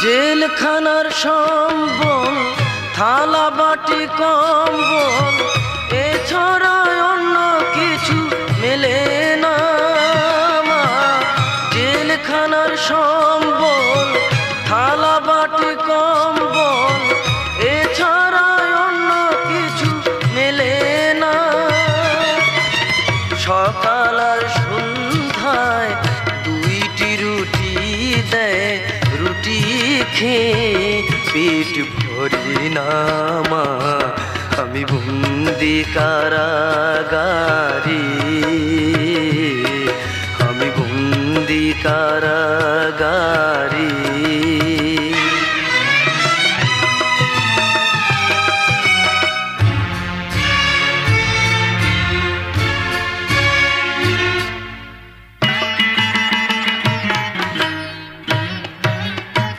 জেলখানার সম্বল থালা বাটি কম্বল এছাড়া অন্য কিছু মেলে না মা। জেলখানার সম্বল থালা বাটি কম্বল এছাড়া অন্য কিছু মেলে না। সকাল আর সন্ধ্যায় দুইটি রুটি দেয়, রুটি খেয়ে পেট ভরি না মা। আমি বন্দি কারাগারে, আমি বন্দি কারাগারে।